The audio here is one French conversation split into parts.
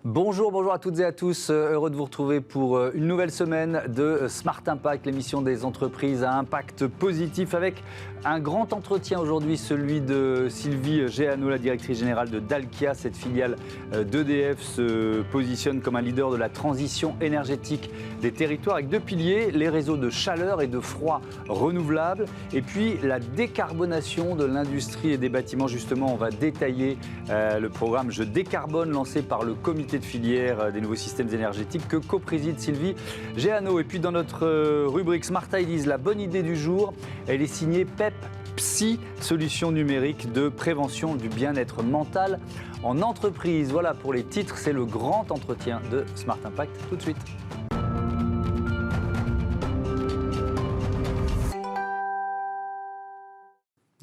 Bonjour, bonjour à toutes et à tous. Heureux de vous retrouver pour une nouvelle semaine de Smart Impact, l'émission des entreprises à impact positif avec un grand entretien aujourd'hui, celui de Sylvie Géano, la directrice générale de Dalkia. Cette filiale d'EDF se positionne comme un leader de la transition énergétique des territoires avec deux piliers, les réseaux de chaleur et de froid renouvelables et puis la décarbonation de l'industrie et des bâtiments. Justement, on va détailler le programme Je décarbone lancé par le comité de filière des nouveaux systèmes énergétiques que co-préside Sylvie Géano. Et puis dans notre rubrique Smart Ideas, la bonne idée du jour, elle est signée PEP Psy, solution numérique de prévention du bien-être mental en entreprise. Voilà pour les titres, c'est le grand entretien de Smart Impact tout de suite.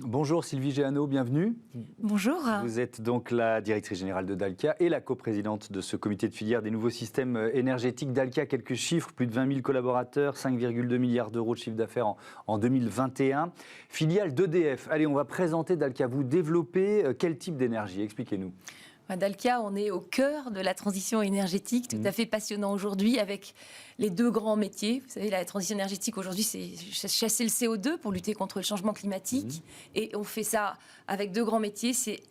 Bonjour Sylvie Géano, bienvenue. Bonjour. Vous êtes donc la directrice générale de Dalkia et la coprésidente de ce comité de filière des nouveaux systèmes énergétiques. Dalkia, quelques chiffres, plus de 20 000 collaborateurs, 5,2 milliards d'euros de chiffre d'affaires en 2021. Filiale d'EDF. Allez, on va présenter Dalkia. Vous développez quel type d'énergie? Expliquez-nous. À Dalkia, on est au cœur de la transition énergétique, tout à fait passionnant aujourd'hui avec les deux grands métiers. Vous savez, la transition énergétique aujourd'hui, c'est chasser le CO2 pour lutter contre le changement climatique. Et on fait ça avec deux grands métiers. C'est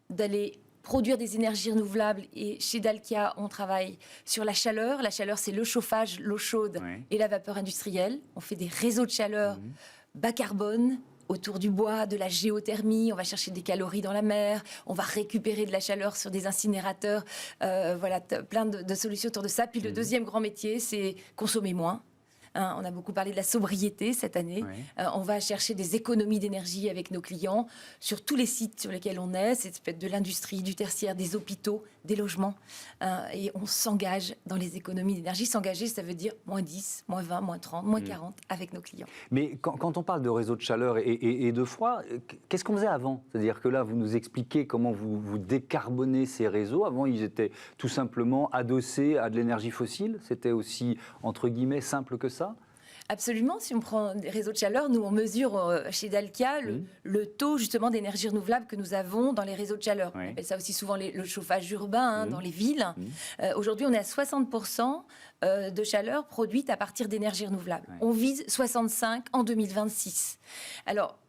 d'aller produire des énergies renouvelables. Et chez Dalkia, on travaille sur la chaleur. La chaleur, c'est le chauffage, l'eau chaude et la vapeur industrielle. On fait des réseaux de chaleur bas carbone, autour du bois, de la géothermie, on va chercher des calories dans la mer, on va récupérer de la chaleur sur des incinérateurs, voilà, plein de solutions autour de ça. Puis le deuxième grand métier, c'est consommer moins. On a beaucoup parlé de la sobriété cette année. On va chercher des économies d'énergie avec nos clients sur tous les sites sur lesquels on est. C'est peut-être de l'industrie, du tertiaire, des hôpitaux, des logements. Et on s'engage dans les économies d'énergie. S'engager, ça veut dire moins 10, moins 20, moins 30, moins 40 avec nos clients. Mais quand on parle de réseaux de chaleur et de froid, qu'est-ce qu'on faisait avant? C'est-à-dire que là, vous nous expliquez comment vous décarbonez ces réseaux. Avant, ils étaient tout simplement adossés à de l'énergie fossile. C'était aussi, entre guillemets, simple que ça? Absolument. Si on prend des réseaux de chaleur, nous, on mesure chez Dalkia le taux justement d'énergie renouvelable que nous avons dans les réseaux de chaleur. On appelle ça aussi souvent le chauffage urbain dans les villes. Aujourd'hui, on est à 60% de chaleur produite à partir d'énergie renouvelable. On vise 65 en 2026. Alors,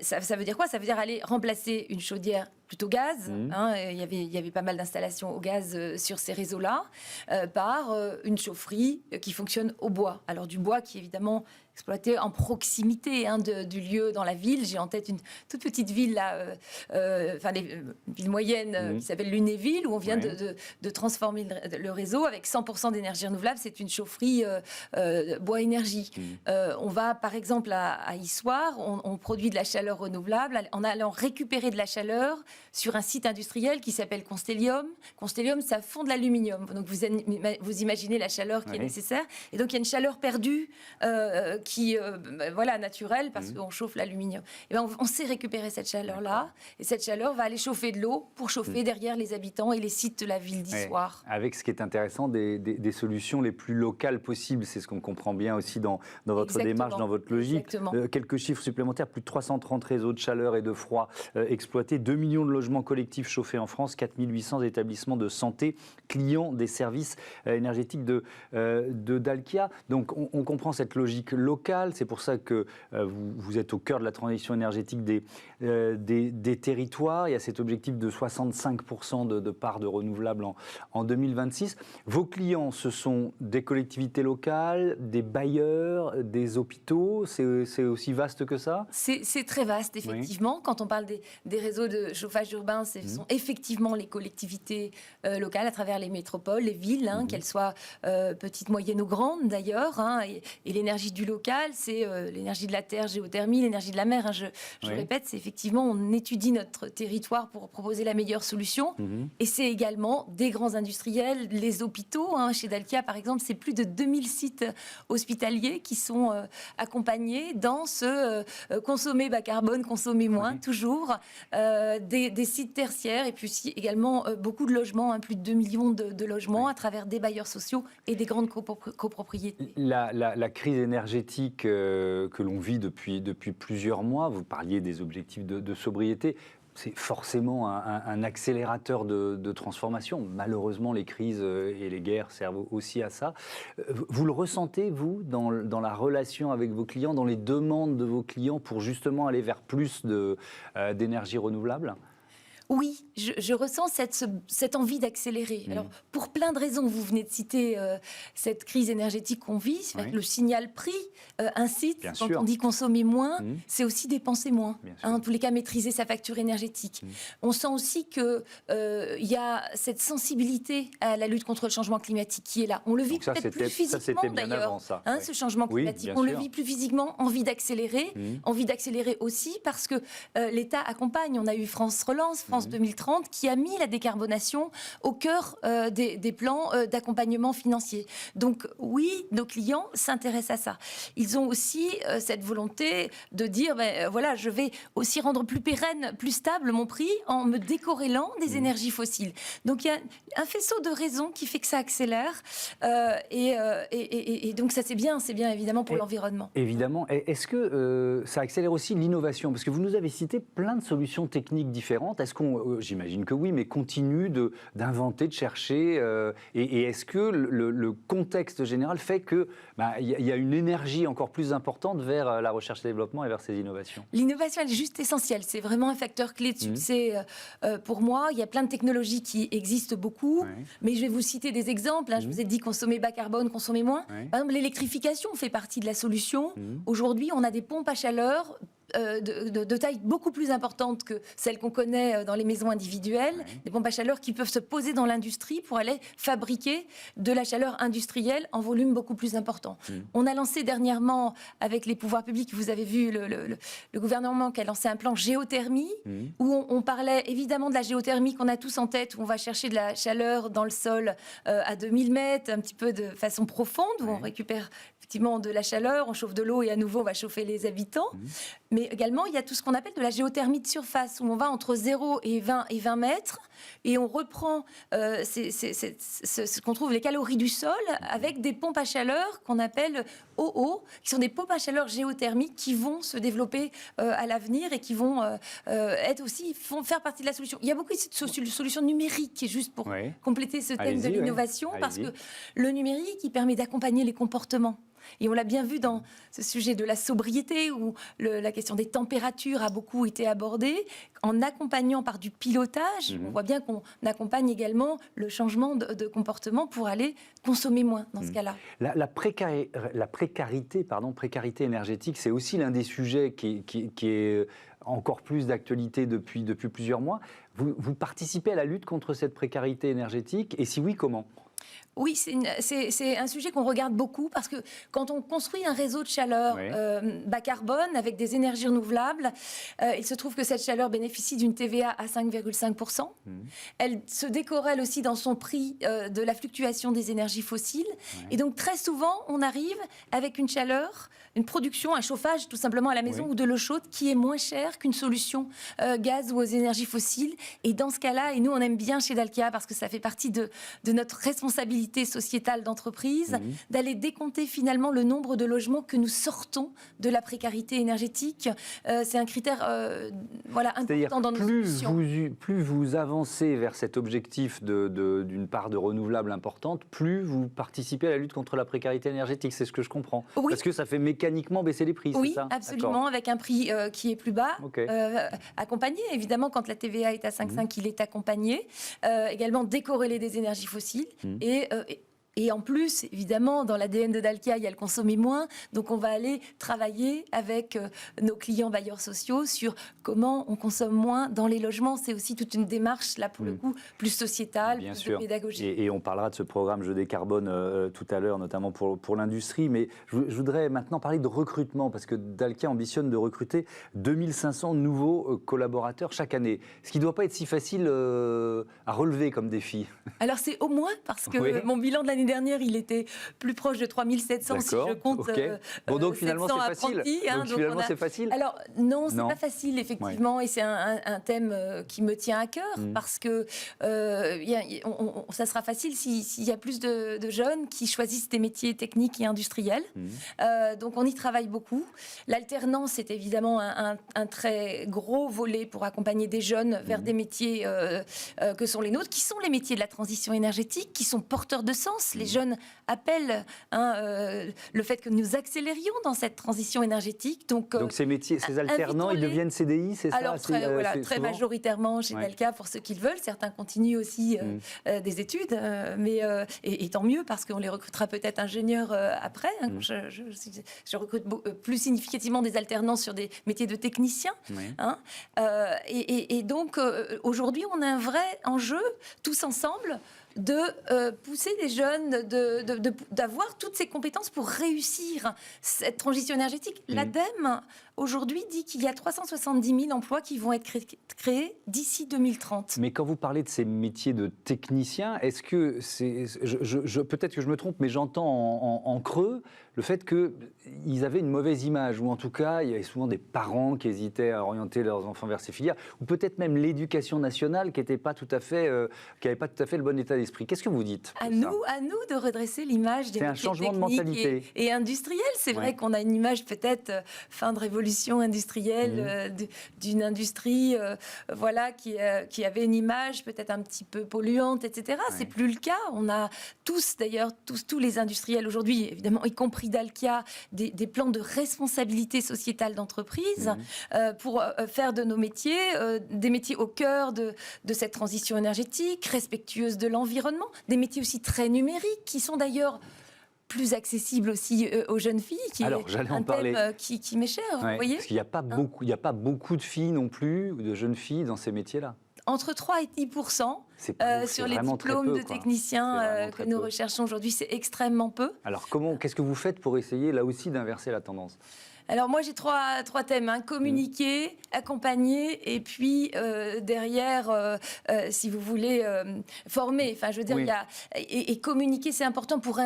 ça veut dire quoi? Ça veut dire aller remplacer une chaudière plutôt gaz. Il y avait pas mal d'installations au gaz sur ces réseaux-là, par une chaufferie qui fonctionne au bois. Alors du bois qui est évidemment exploité en proximité du lieu dans la ville. J'ai en tête une toute petite ville là, une ville moyenne qui s'appelle Lunéville, où on vient de transformer le réseau avec 100% d'énergie renouvelable. C'est une chaufferie bois énergie. On va par exemple à Issoire, on produit de la chaleur renouvelable en allant récupérer de la chaleur sur un site industriel qui s'appelle Constellium. Constellium, ça fond de l'aluminium. Donc vous imaginez la chaleur qui est nécessaire. Et donc il y a une chaleur perdue naturelle parce qu'on chauffe l'aluminium. Et on sait récupérer cette chaleur-là. Et cette chaleur va aller chauffer de l'eau pour chauffer derrière les habitants et les sites de la ville d'Issoire. Avec ce qui est intéressant, des solutions les plus locales possibles. C'est ce qu'on comprend bien aussi dans votre démarche, dans votre logique. Quelques chiffres supplémentaires, plus de 330 réseaux de chaleur et de froid exploités, 2 millions de logements collectifs chauffés en France, 4 800 établissements de santé, clients des services énergétiques de Dalkia. Donc on comprend cette logique locale, c'est pour ça que vous êtes au cœur de la transition énergétique des territoires. Il y a cet objectif de 65% de part de renouvelables en 2026. Vos clients, ce sont des collectivités locales, des bailleurs, des hôpitaux, c'est aussi vaste que ça? C'est très vaste, effectivement. Quand on parle des réseaux de chauffage urbain, ce sont effectivement les collectivités locales à travers les métropoles, les villes, qu'elles soient petites, moyennes ou grandes d'ailleurs. Et l'énergie du local, c'est l'énergie de la terre, géothermie, l'énergie de la mer. Je répète, c'est effectivement, on étudie notre territoire pour proposer la meilleure solution. Et c'est également des grands industriels, les hôpitaux. Chez Dalkia, par exemple, c'est plus de 2000 sites hospitaliers qui sont accompagnés dans ce consommer bas carbone, consommer moins, toujours. Des sites tertiaires et puis également beaucoup de logements, plus de 2 millions de logements à travers des bailleurs sociaux et des grandes copropriétés. La crise énergétique que l'on vit depuis plusieurs mois, vous parliez des objectifs de sobriété, c'est forcément un accélérateur de transformation. Malheureusement, les crises et les guerres servent aussi à ça. Vous le ressentez, vous, dans la relation avec vos clients, dans les demandes de vos clients pour justement aller vers plus d'énergie renouvelable ? Oui, je ressens cette envie d'accélérer. Alors, pour plein de raisons, vous venez de citer cette crise énergétique qu'on vit, avec le signal prix incite, Bien quand sûr. on dit consommer moins, c'est aussi dépenser moins. En tous les cas, maîtriser sa facture énergétique. On sent aussi qu'il y a cette sensibilité à la lutte contre le changement climatique qui est là. On le vit peut-être plus physiquement d'ailleurs, ce changement climatique. On le vit plus physiquement, envie d'accélérer aussi parce que l'État accompagne. On a eu France Relance, France 2030, qui a mis la décarbonation au cœur des plans d'accompagnement financier. Donc oui, nos clients s'intéressent à ça. Ils ont aussi cette volonté de dire, voilà, je vais aussi rendre plus pérenne, plus stable mon prix en me décorrélant des énergies fossiles. Donc il y a un faisceau de raisons qui fait que ça accélère. Et donc ça c'est bien évidemment pour l'environnement. Évidemment. Est-ce que ça accélère aussi l'innovation ? Parce que vous nous avez cité plein de solutions techniques différentes. Est-ce qu'on, j'imagine que oui, mais continue d'inventer, de chercher et est-ce que le contexte général fait que y a une énergie encore plus importante vers la recherche et développement et vers ces innovations ? L'innovation, elle est juste essentielle. C'est vraiment un facteur clé de succès pour moi. Il y a plein de technologies qui existent beaucoup, mais je vais vous citer des exemples. Je vous ai dit consommer bas carbone, consommer moins. Par exemple, l'électrification fait partie de la solution. Aujourd'hui, on a des pompes à chaleur de taille beaucoup plus importante que celles qu'on connaît dans les maisons individuelles, des pompes à chaleur qui peuvent se poser dans l'industrie pour aller fabriquer de la chaleur industrielle en volume beaucoup plus important. On a lancé dernièrement, avec les pouvoirs publics, vous avez vu le gouvernement qui a lancé un plan géothermie, où on parlait évidemment de la géothermie qu'on a tous en tête, où on va chercher de la chaleur dans le sol à 2000 mètres, un petit peu de façon profonde, où on récupère effectivement de la chaleur, on chauffe de l'eau et à nouveau on va chauffer les habitants. Mais également, il y a tout ce qu'on appelle de la géothermie de surface, où on va entre 0 et 20 mètres et on reprend ce qu'on trouve les calories du sol avec des pompes à chaleur qu'on appelle OO, qui sont des pompes à chaleur géothermiques qui vont se développer à l'avenir et qui vont faire partie de la solution. Il y a beaucoup de solutions numériques, juste pour compléter ce thème de l'innovation, parce que le numérique, il permet d'accompagner les comportements. Et on l'a bien vu dans ce sujet de la sobriété, où la question des températures a beaucoup été abordée, en accompagnant par du pilotage. On voit bien qu'on accompagne également le changement de comportement pour aller consommer moins dans ce cas-là. La précarité énergétique, c'est aussi l'un des sujets qui est encore plus d'actualité depuis plusieurs mois. Vous participez à la lutte contre cette précarité énergétique, et si oui, comment ? Oui, c'est un sujet qu'on regarde beaucoup parce que quand on construit un réseau de chaleur bas carbone avec des énergies renouvelables, il se trouve que cette chaleur bénéficie d'une TVA à 5,5%. Elle se décorrèle aussi dans son prix de la fluctuation des énergies fossiles. Et donc très souvent, on arrive avec une chaleur, une production, un chauffage tout simplement à la maison ou de l'eau chaude qui est moins cher qu'une solution gaz ou aux énergies fossiles. Et dans ce cas-là, et nous on aime bien chez Dalkia parce que ça fait partie de notre responsabilité sociétale d'entreprise, d'aller décompter finalement le nombre de logements que nous sortons de la précarité énergétique. C'est un critère important dans nos solutions. Plus vous avancez vers cet objectif d'une part de renouvelable importante, plus vous participez à la lutte contre la précarité énergétique. C'est ce que je comprends. Oui. Parce que ça fait mécaniquement baisser les prix, oui, c'est ça ? Oui, absolument, avec un prix qui est plus bas, accompagné. Évidemment, quand la TVA est à 5,5, il est accompagné. Également décorrélé des énergies fossiles. Et en plus, évidemment, dans l'ADN de Dalkia, il y a le consommer moins. Donc, on va aller travailler avec nos clients bailleurs sociaux sur comment on consomme moins dans les logements. C'est aussi toute une démarche, là, pour le coup, plus sociétale, Bien plus sûr. de pédagogie. Et on parlera de ce programme Je décarbone tout à l'heure, notamment pour l'industrie. Mais je voudrais maintenant parler de recrutement, parce que Dalkia ambitionne de recruter 2500 nouveaux collaborateurs chaque année. Ce qui ne doit pas être si facile à relever comme défi. Alors, c'est au moins, parce que mon bilan de l'année l'année dernière, il était plus proche de 3700 si je compte. Bon, donc finalement, c'est facile. C'est facile. Alors, non, c'est pas facile, effectivement, et c'est un thème qui me tient à cœur, parce que ça sera facile s'il y a plus de jeunes qui choisissent des métiers techniques et industriels. Donc, on y travaille beaucoup. L'alternance, c'est évidemment un très gros volet pour accompagner des jeunes vers des métiers que sont les nôtres, qui sont les métiers de la transition énergétique, qui sont porteurs de sens. Les jeunes appellent le fait que nous accélérions dans cette transition énergétique. Donc ces métiers, ces alternants, ils deviennent CDI, c'est ça? Alors, très majoritairement chez Dalkia pour ceux qui le veulent. Certains continuent aussi des études, et tant mieux, parce qu'on les recrutera peut-être ingénieurs après. Je recrute plus significativement des alternants sur des métiers de techniciens. Et donc, aujourd'hui, on a un vrai enjeu, tous ensemble, de pousser les jeunes, d'avoir toutes ces compétences pour réussir cette transition énergétique. L'ADEME, aujourd'hui, dit qu'il y a 370 000 emplois qui vont être créés d'ici 2030. Mais quand vous parlez de ces métiers de techniciens, est-ce que peut-être que je me trompe, mais j'entends en creux le fait qu'ils avaient une mauvaise image, ou en tout cas, il y avait souvent des parents qui hésitaient à orienter leurs enfants vers ces filières, ou peut-être même l'éducation nationale qui n'avait pas tout à fait le bon état d'esprit. Qu'est-ce que vous dites? À nous de redresser l'image des métiers techniques et industriels. C'est vrai qu'on a une image peut-être fin de révolution industrielle d'une industrie qui avait une image peut-être un petit peu polluante, etc. C'est plus le cas. On a tous les industriels aujourd'hui, évidemment, y compris Dalkia, des plans de responsabilité sociétale d'entreprise pour faire de nos métiers des métiers au cœur de cette transition énergétique, respectueuse de l'environnement, des métiers aussi très numériques qui sont d'ailleurs plus accessibles aussi aux jeunes filles, qui est un thème qui m'est cher, vous voyez. Parce qu'il n'y a pas beaucoup de filles non plus, ou de jeunes filles dans ces métiers-là. Entre 3 et 10% sur les diplômes de techniciens que nous recherchons aujourd'hui, c'est extrêmement peu. Alors qu'est-ce que vous faites pour essayer là aussi d'inverser la tendance? Alors moi j'ai trois thèmes, communiquer, accompagner, et puis derrière, si vous voulez, former. Enfin, je veux dire, et communiquer, c'est important pour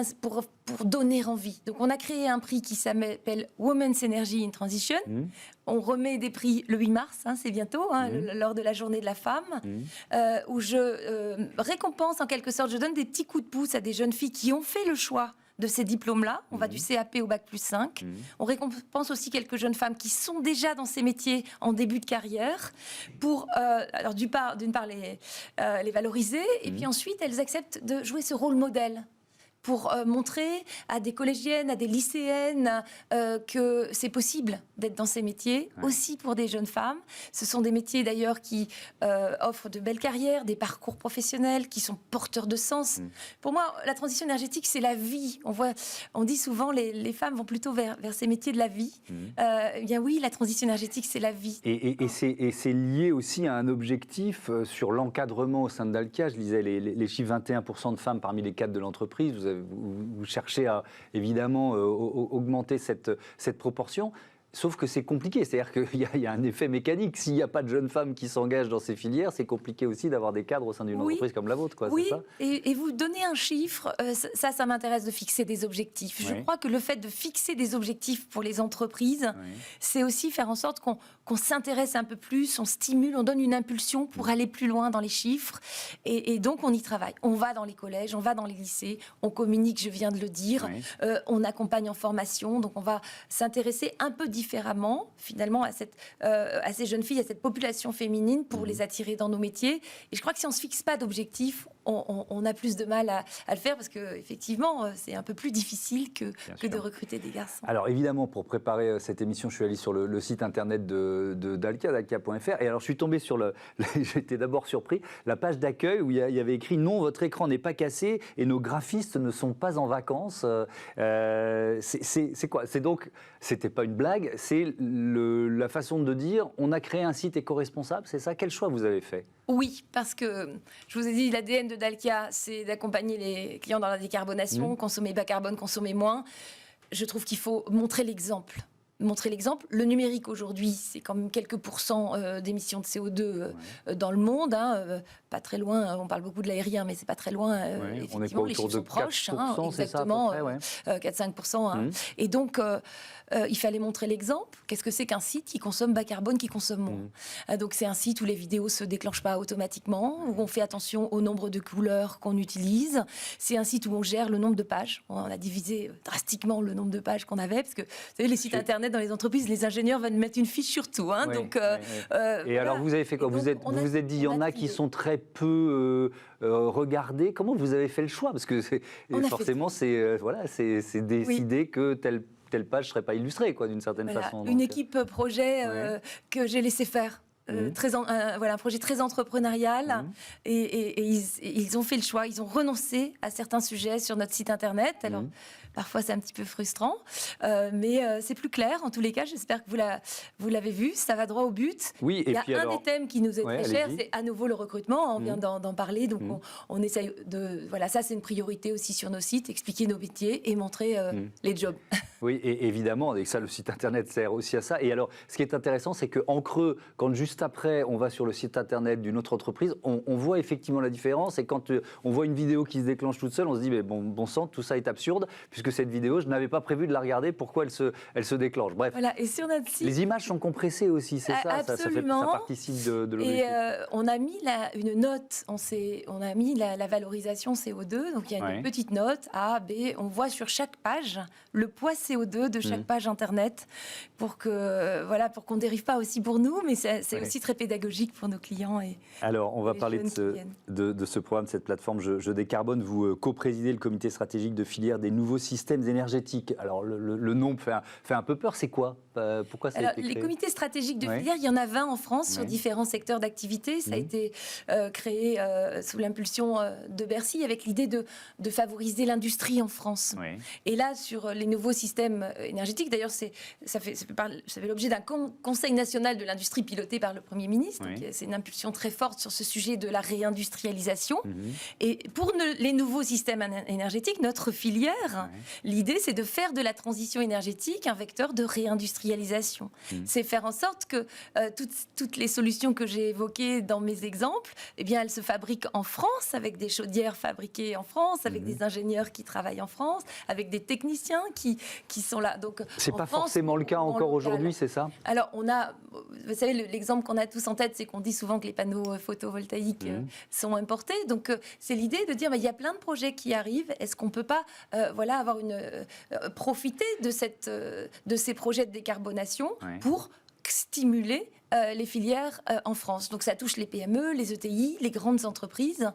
donner envie. Donc on a créé un prix qui s'appelle Women's Energy in Transition. On remet des prix le 8 mars, c'est bientôt, lors de la journée de la femme, où je récompense en quelque sorte, je donne des petits coups de pouce à des jeunes filles qui ont fait le choix de ces diplômes-là. On va du CAP au Bac+5. On récompense aussi quelques jeunes femmes qui sont déjà dans ces métiers en début de carrière pour, alors d'une part, les valoriser, et puis ensuite, elles acceptent de jouer ce rôle modèle pour montrer à des collégiennes, à des lycéennes que c'est possible d'être dans ces métiers, aussi pour des jeunes femmes. Ce sont des métiers d'ailleurs qui offrent de belles carrières, des parcours professionnels qui sont porteurs de sens. Pour moi, la transition énergétique, c'est la vie. On dit souvent les femmes vont plutôt vers ces métiers de la vie. Eh bien oui, la transition énergétique, c'est la vie. Et c'est lié aussi à un objectif sur l'encadrement au sein de Dalkia. Je lisais les chiffres, 21% de femmes parmi les cadres de l'entreprise. Vous cherchez à, évidemment, augmenter cette proportion. Sauf que c'est compliqué, c'est-à-dire qu'il y a un effet mécanique. S'il n'y a pas de jeunes femmes qui s'engagent dans ces filières, c'est compliqué aussi d'avoir des cadres au sein d'une entreprise comme la vôtre, quoi, c'est ça ? Et vous donnez un chiffre, ça m'intéresse de fixer des objectifs. Je crois que le fait de fixer des objectifs pour les entreprises, c'est aussi faire en sorte qu'on s'intéresse un peu plus, on stimule, on donne une impulsion pour aller plus loin dans les chiffres. Et donc, on y travaille. On va dans les collèges, on va dans les lycées, on communique, je viens de le dire, on accompagne en formation, donc on va s'intéresser un peu différemment, finalement, à ces jeunes filles, à cette population féminine pour les attirer dans nos métiers. Et je crois que si on ne se fixe pas d'objectifs, on a plus de mal à le faire parce qu'effectivement, c'est un peu plus difficile que de recruter des garçons. Alors évidemment, pour préparer cette émission, je suis allé sur le site internet de Dalkia, dalkia.fr, et alors je suis tombé sur j'étais d'abord surpris, la page d'accueil où il y avait écrit « Non, votre écran n'est pas cassé et nos graphistes ne sont pas en vacances ». C'est quoi? C'est donc, c'était pas une blague, c'est la façon de dire « On a créé un site éco-responsable », c'est ça? Quel choix vous avez fait? Oui, parce que je vous ai dit, l'ADN de Dalkia, c'est d'accompagner les clients dans la décarbonation, consommer bas carbone, consommer moins. Je trouve qu'il faut montrer l'exemple. montrer l'exemple. Le numérique aujourd'hui, c'est quand même quelques pourcents d'émissions de CO2 dans le monde. Pas très loin, on parle beaucoup de l'aérien, mais c'est pas très loin. Effectivement, les chiffres sont proches. Exactement, 4-5%. Et donc, il fallait montrer l'exemple. Qu'est-ce que c'est qu'un site qui consomme bas carbone, qui consomme moins. Donc, c'est un site où les vidéos se déclenchent pas automatiquement, où on fait attention au nombre de couleurs qu'on utilise. C'est un site où on gère le nombre de pages. On a divisé drastiquement le nombre de pages qu'on avait, parce que, vous savez, les sites internet dans les entreprises, les ingénieurs veulent mettre une fiche sur tout. Et alors, vous avez fait quoi? Vous vous êtes dit, il y en a qui sont très peu regardés. Comment vous avez fait le choix? Parce que forcément, c'est décidé que telle page ne serait pas illustrée, d'une certaine façon. Une équipe projet que j'ai laissé faire. Un projet très entrepreneurial et ils ont fait le choix, ils ont renoncé à certains sujets sur notre site internet. Alors parfois c'est un petit peu frustrant, mais c'est plus clair en tous les cas. J'espère que vous l'avez vu, ça va droit au but. Oui, il y a un des thèmes qui nous est très cher, c'est à nouveau le recrutement. On vient d'en parler, donc on essaye de ça c'est une priorité aussi sur nos sites, expliquer nos métiers et montrer les jobs. Oui, et évidemment, et ça, le site internet sert aussi à ça. Et alors, ce qui est intéressant, c'est qu'en creux, quand juste après, on va sur le site internet d'une autre entreprise, on voit effectivement la différence. Et quand on voit une vidéo qui se déclenche toute seule, on se dit, mais bon sang, tout ça est absurde, puisque cette vidéo, je n'avais pas prévu de la regarder, pourquoi elle se déclage. Bref, et sur notre site, les images sont compressées aussi, c'est ça, absolument. Ça participe de l'objectif. Et on a mis une note, on a mis la valorisation CO2, donc il y a une petite note, A, B, on voit sur chaque page le poids CO2 de chaque page internet pour qu'on ne dérive pas aussi pour nous, mais c'est aussi très pédagogique pour nos clients. Alors, on va parler de ce programme, cette plateforme Je décarbone. Vous co-présidez le comité stratégique de filière des nouveaux systèmes énergétiques. Alors, le nom fait un peu peur. C'est quoi? Pourquoi ça a été créé? Les comités stratégiques de filière, il y en a 20 en France sur différents secteurs d'activité. Ça a été créé sous l'impulsion de Bercy avec l'idée de favoriser l'industrie en France. Et là, sur les nouveaux systèmes énergétiques, d'ailleurs, ça fait l'objet d'un conseil national de l'industrie piloté par le Premier ministre. C'est une impulsion très forte sur ce sujet de la réindustrialisation. Et pour les nouveaux systèmes énergétiques, notre filière, l'idée, c'est de faire de la transition énergétique un vecteur de réindustrialisation. C'est faire en sorte que toutes les solutions que j'ai évoquées dans mes exemples, eh bien, elles se fabriquent en France, avec des chaudières fabriquées en France, avec des ingénieurs qui travaillent en France, avec des techniciens qui sont là. Donc, c'est pas forcément le cas encore aujourd'hui, c'est ça? Alors, vous savez, l'exemple qu'on a tous en tête, c'est qu'on dit souvent que les panneaux photovoltaïques sont importés. Donc, c'est l'idée de dire, il y a plein de projets qui arrivent. Est-ce qu'on ne peut pas profiter de ces projets de décarbonation pour stimuler les filières en France. Donc ça touche les PME, les ETI, les grandes entreprises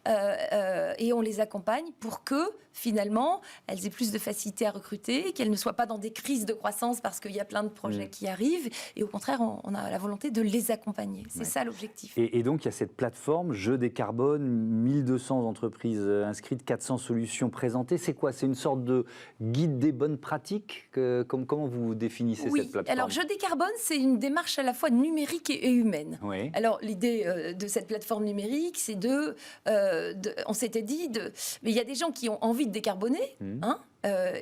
et on les accompagne pour que finalement elles aient plus de facilité à recruter, qu'elles ne soient pas dans des crises de croissance parce qu'il y a plein de projets qui arrivent et au contraire on a la volonté de les accompagner. C'est ça l'objectif. Et donc il y a cette plateforme Je décarbone, 1200 entreprises inscrites, 400 solutions présentées. C'est quoi? C'est une sorte de guide des bonnes pratiques? Comment vous définissez cette plateforme? Alors Je décarbone, c'est une démarche à la fois numérique et humaine. Alors l'idée de cette plateforme numérique, c'est on s'était dit, mais il y a des gens qui ont envie de décarboner,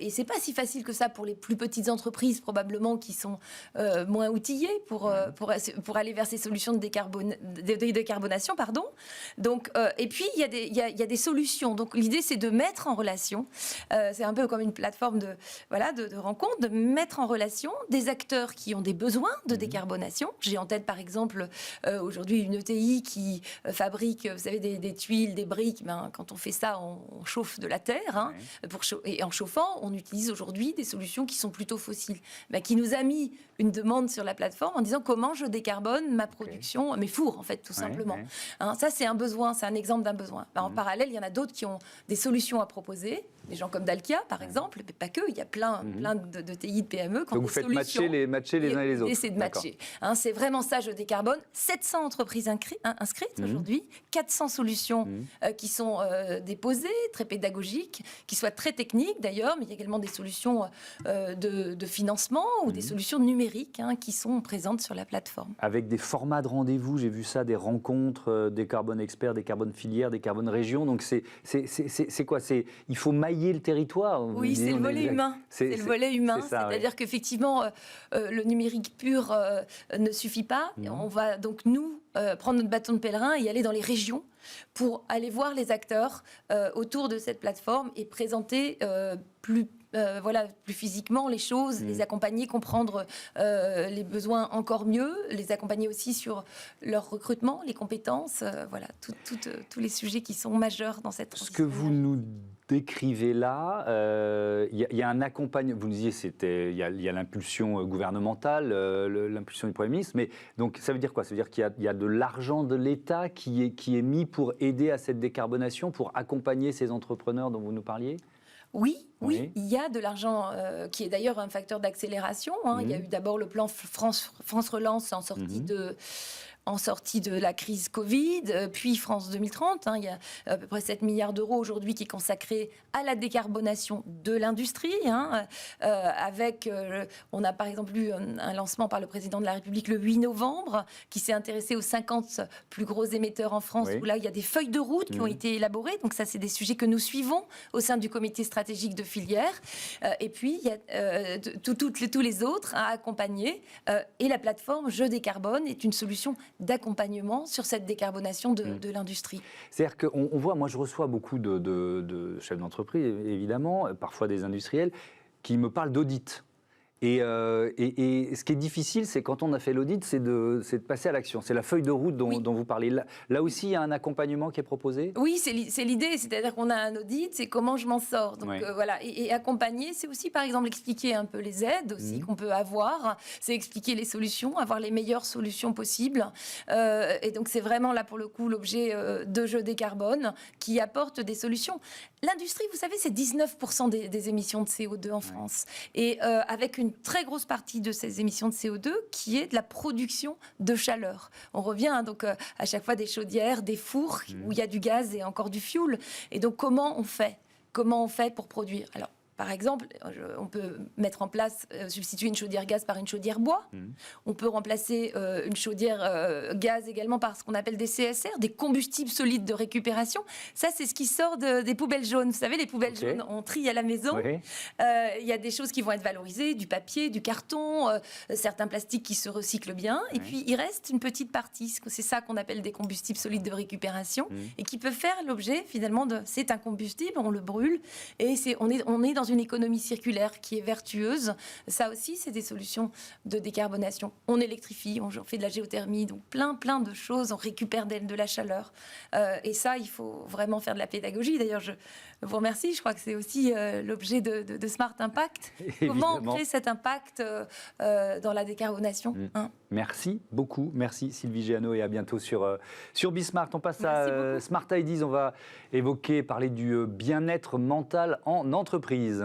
et c'est pas si facile que ça pour les plus petites entreprises probablement qui sont moins outillées pour aller vers ces solutions de décarbonation, pardon. Donc et puis il y a des solutions. Donc l'idée c'est de mettre en relation, c'est un peu comme une plateforme de rencontre, de mettre en relation des acteurs qui ont des besoins de décarbonation. J'ai en tête par exemple aujourd'hui une ETI qui fabrique, vous savez, des tuiles, des briques. Quand on fait ça, on chauffe de la terre, et en chauffant, on utilise aujourd'hui des solutions qui sont plutôt fossiles. Qui nous a mis une demande sur la plateforme en disant comment je décarbone ma production, mes fours en fait, tout simplement. Ça c'est un besoin, c'est un exemple d'un besoin. En parallèle, il y en a d'autres qui ont des solutions à proposer, des gens comme Dalkia par exemple, mais pas que, il y a plein de TI, de PME qui ont des solutions. Donc vous faites matcher les uns et les autres. C'est de matcher. C'est vraiment ça, Je décarbone. 700 entreprises inscrites aujourd'hui, 400 solutions qui sont déposées, très pédagogiques, qui soient très techniques d'ailleurs, mais il y a également des solutions de financement ou des solutions numériques qui sont présentes sur la plateforme. Avec des formats de rendez-vous, j'ai vu ça, des rencontres, des carbone experts, des carbone filières, des carbone régions. Donc c'est quoi? Il faut mailler mailler le territoire. Oui, c'est le volet humain. C'est le volet humain. C'est-à-dire qu'effectivement, le numérique pur ne suffit pas. On va donc, nous, prendre notre bâton de pèlerin et aller dans les régions pour aller voir les acteurs autour de cette plateforme et présenter plus physiquement les choses, les accompagner, comprendre les besoins encore mieux, les accompagner aussi sur leur recrutement, les compétences, tous les sujets qui sont majeurs dans cette transition. Ce que vous nous décrivez là, il y a un accompagnement, vous nous disiez, il y a l'impulsion gouvernementale, l'impulsion du Premier ministre, mais donc ça veut dire quoi? Ça veut dire qu'il y a de l'argent de l'État qui est mis pour aider à cette décarbonation, pour accompagner ces entrepreneurs dont vous nous parliez? Oui, il y a de l'argent qui est d'ailleurs un facteur d'accélération. Il y a eu d'abord le plan France Relance en sortie de la crise Covid, puis France 2030. Il y a à peu près 7 milliards d'euros aujourd'hui qui est consacré à la décarbonation de l'industrie. On a par exemple eu un lancement par le président de la République le 8 novembre qui s'est intéressé aux 50 plus gros émetteurs en France, où là il y a des feuilles de route qui ont été élaborées. Donc ça, c'est des sujets que nous suivons au sein du comité stratégique de filière. Et puis il y a tous les autres à accompagner. Et la plateforme Je décarbone est une solution d'accompagnement sur cette décarbonation de l'industrie. C'est-à-dire qu'on voit, moi je reçois beaucoup de chefs d'entreprise, évidemment, parfois des industriels, qui me parlent d'audit. Et ce qui est difficile, c'est quand on a fait l'audit, c'est de passer à l'action. C'est la feuille de route dont vous parlez. Là aussi, il y a un accompagnement qui est proposé? Oui, c'est l'idée. C'est-à-dire qu'on a un audit, c'est comment je m'en sors. Donc voilà. Et accompagner, c'est aussi, par exemple, expliquer un peu les aides aussi qu'on peut avoir. C'est expliquer les solutions, avoir les meilleures solutions possibles. Et donc, c'est vraiment là, pour le coup, l'objet de Je décarbone qui apporte des solutions. L'industrie, vous savez, c'est 19% des émissions de CO2 en France. Et avec une très grosse partie de ces émissions de CO2 qui est de la production de chaleur. On revient donc à chaque fois des chaudières, des fours où il y a du gaz et encore du fioul. Et donc comment on fait pour produire? Alors, par exemple, on peut mettre en place, substituer une chaudière gaz par une chaudière bois. On peut remplacer une chaudière gaz également par ce qu'on appelle des CSR, des combustibles solides de récupération. Ça, c'est ce qui sort des poubelles jaunes. Vous savez, les poubelles jaunes, on trie à la maison. Il y a des choses qui vont être valorisées, du papier, du carton, certains plastiques qui se recyclent bien. Et puis, il reste une petite partie. C'est ça qu'on appelle des combustibles solides de récupération et qui peut faire l'objet, finalement, c'est un combustible, on le brûle. Et on est dans une économie circulaire qui est vertueuse. Ça aussi, c'est des solutions de décarbonation. On électrifie, on fait de la géothermie, donc plein de choses. On récupère de la chaleur. Et ça, il faut vraiment faire de la pédagogie. D'ailleurs, je vous remercie. Je crois que c'est aussi l'objet de Smart Impact. Comment on crée cet impact dans la décarbonation Merci beaucoup. Merci Sylvie Géano et à bientôt sur Bismart. On passe à Smart Ideas. On va parler du bien-être mental en entreprise.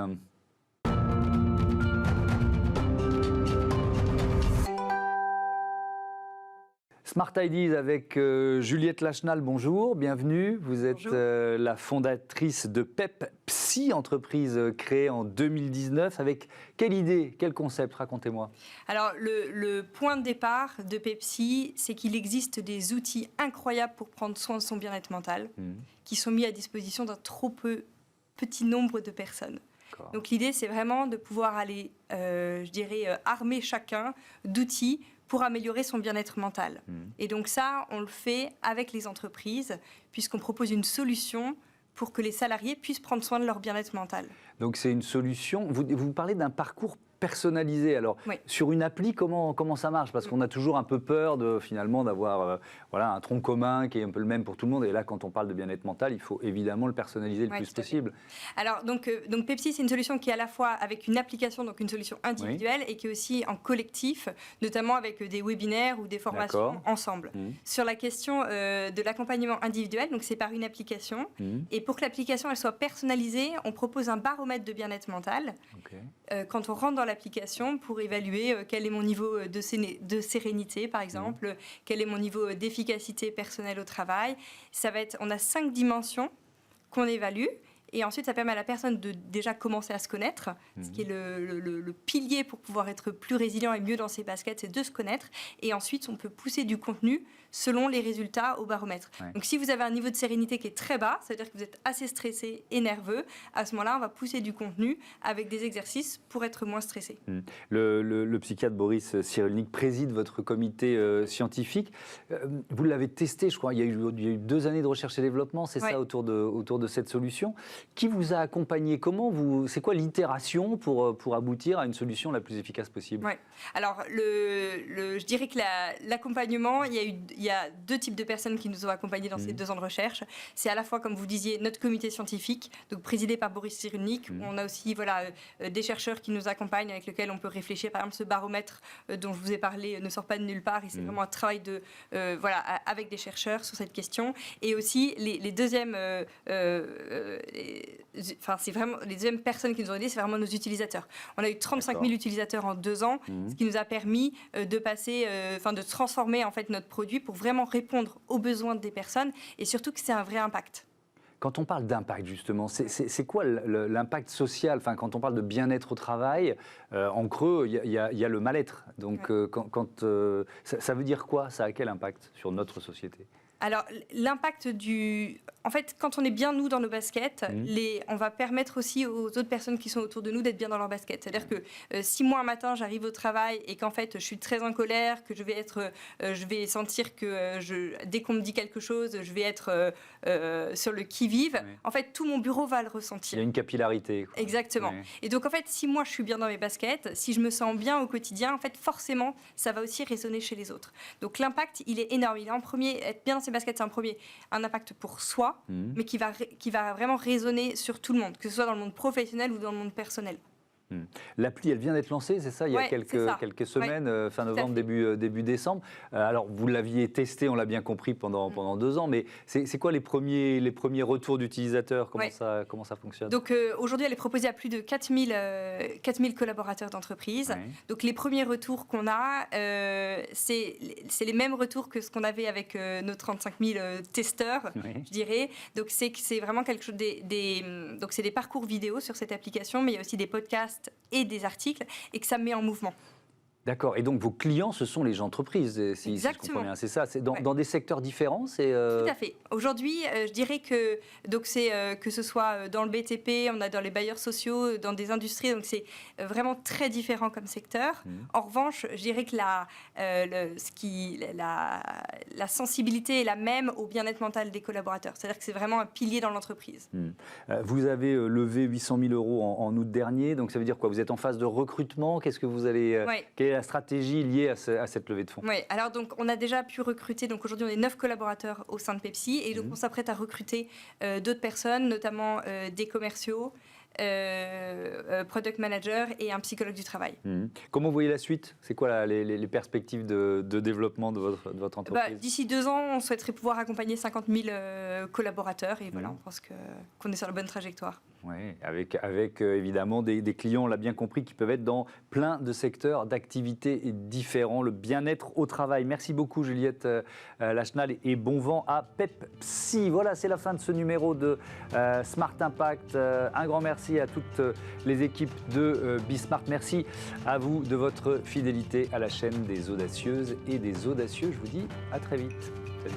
Smart Ideas avec Juliette Lachenal, bonjour, bienvenue. Vous êtes la fondatrice de PepPsy, entreprise créée en 2019. Avec quelle idée, quel concept? Racontez-moi. Alors, le point de départ de PepPsy, c'est qu'il existe des outils incroyables pour prendre soin de son bien-être mental, qui sont mis à disposition d'un trop petit nombre de personnes. Donc l'idée, c'est vraiment de pouvoir aller, armer chacun d'outils pour améliorer son bien-être mental. Et donc ça, on le fait avec les entreprises, puisqu'on propose une solution pour que les salariés puissent prendre soin de leur bien-être mental. Donc c'est une solution, vous parlez d'un parcours personnalisé. Alors, sur une appli, comment ça marche? Parce qu'on a toujours un peu peur finalement d'avoir un tronc commun qui est un peu le même pour tout le monde. Et là, quand on parle de bien-être mental, il faut évidemment le personnaliser le plus possible. Alors, donc PepPsy, c'est une solution qui est à la fois avec une application, donc une solution individuelle, et qui est aussi en collectif, notamment avec des webinaires ou des formations ensemble. Sur la question de l'accompagnement individuel, donc c'est par une application. Et pour que l'application elle soit personnalisée, on propose un baromètre de bien-être mental. Quand on rentre dans l'application pour évaluer quel est mon niveau de sérénité, par exemple, quel est mon niveau d'efficacité personnelle au travail. On a 5 dimensions qu'on évalue Et ensuite, ça permet à la personne de déjà commencer à se connaître, ce qui est le pilier pour pouvoir être plus résilient et mieux dans ses baskets, c'est de se connaître. Et ensuite, on peut pousser du contenu selon les résultats au baromètre. Ouais. Donc si vous avez un niveau de sérénité qui est très bas, c'est-à-dire que vous êtes assez stressé et nerveux, à ce moment-là, on va pousser du contenu avec des exercices pour être moins stressé. Le psychiatre Boris Cyrulnik préside votre comité scientifique. Vous l'avez testé, je crois, il y a eu 2 années de recherche et développement, c'est ça, autour de cette solution. Qui vous a accompagné? C'est quoi l'itération pour aboutir à une solution la plus efficace possible? Alors, je dirais que l'accompagnement, il y a 2 types de personnes qui nous ont accompagnés dans ces 2 ans de recherche. C'est à la fois, comme vous disiez, notre comité scientifique, donc présidé par Boris Cyrulnik. On a aussi des chercheurs qui nous accompagnent, avec lesquels on peut réfléchir. Par exemple, ce baromètre dont je vous ai parlé ne sort pas de nulle part. Et c'est vraiment un travail avec des chercheurs sur cette question. Et aussi, les deuxièmes personnes qui nous ont aidés, c'est vraiment nos utilisateurs. On a eu 35 000 utilisateurs en 2 ans, ce qui nous a permis de transformer en fait notre produit pour vraiment répondre aux besoins des personnes et surtout que c'est un vrai impact. Quand on parle d'impact, justement, c'est quoi l'impact social? Enfin, quand on parle de bien-être au travail, en creux, il y a le mal-être. Donc, ça veut dire quoi? Ça a quel impact sur notre société? Alors, l'impact en fait, quand on est bien, nous, dans nos baskets, on va permettre aussi aux autres personnes qui sont autour de nous d'être bien dans leur basket. C'est-à-dire que si moi, un matin, j'arrive au travail et qu'en fait, je suis très en colère, que je vais sentir que dès qu'on me dit quelque chose, je vais être sur le qui-vive, en fait, tout mon bureau va le ressentir. Il y a une capillarité, quoi. Exactement. Ouais. Et donc, en fait, si moi, je suis bien dans mes baskets, si je me sens bien au quotidien, en fait, forcément, ça va aussi résonner chez les autres. Donc, l'impact, il est énorme. Il est en premier, être bien dans ses baskets, c'est un impact pour soi, mais qui va vraiment résonner sur tout le monde, que ce soit dans le monde professionnel ou dans le monde personnel. L'appli, elle vient d'être lancée, c'est ça, il y a quelques semaines, fin novembre, début décembre. Alors, vous l'aviez testé, on l'a bien compris, pendant 2 ans, mais c'est quoi les premiers retours d'utilisateurs? Comment ça fonctionne? Donc, aujourd'hui, elle est proposée à plus de 4000 collaborateurs d'entreprise. Donc, les premiers retours qu'on a, c'est les mêmes retours que ce qu'on avait avec nos 35 000 testeurs, je dirais. Donc, c'est vraiment quelque chose donc, c'est des parcours vidéo sur cette application, mais il y a aussi des podcasts et des articles, et que ça met en mouvement. D'accord. Et donc, vos clients, ce sont les entreprises, si je comprends bien. C'est ça. C'est dans des secteurs différents. Tout à fait. Aujourd'hui, je dirais que que ce soit dans le BTP, on a dans les bailleurs sociaux, dans des industries, donc c'est vraiment très différent comme secteur. En revanche, je dirais que la sensibilité est la même au bien-être mental des collaborateurs. C'est-à-dire que c'est vraiment un pilier dans l'entreprise. Vous avez levé 800 000 € en août dernier. Donc, ça veut dire quoi? Vous êtes en phase de recrutement? Qu'est-ce que vous allez... Quelle est la stratégie liée à cette levée de fonds? Oui, alors donc on a déjà pu recruter, donc aujourd'hui on est 9 collaborateurs au sein de Pepsi, et donc on s'apprête à recruter d'autres personnes, notamment des commerciaux, product manager et un psychologue du travail. Comment vous voyez la suite? C'est quoi les perspectives de développement de votre entreprise? D'ici 2 ans, on souhaiterait pouvoir accompagner 50 000 collaborateurs, et voilà, on pense qu'on est sur la bonne trajectoire. Oui, avec évidemment des clients, on l'a bien compris, qui peuvent être dans plein de secteurs d'activité différents, le bien-être au travail. Merci beaucoup Juliette Lachenal, et bon vent à Pepsi. Voilà, c'est la fin de ce numéro de Smart Impact. Un grand merci à toutes les équipes de Bismart. Merci à vous de votre fidélité à la chaîne des audacieuses et des audacieux. Je vous dis à très vite. Salut.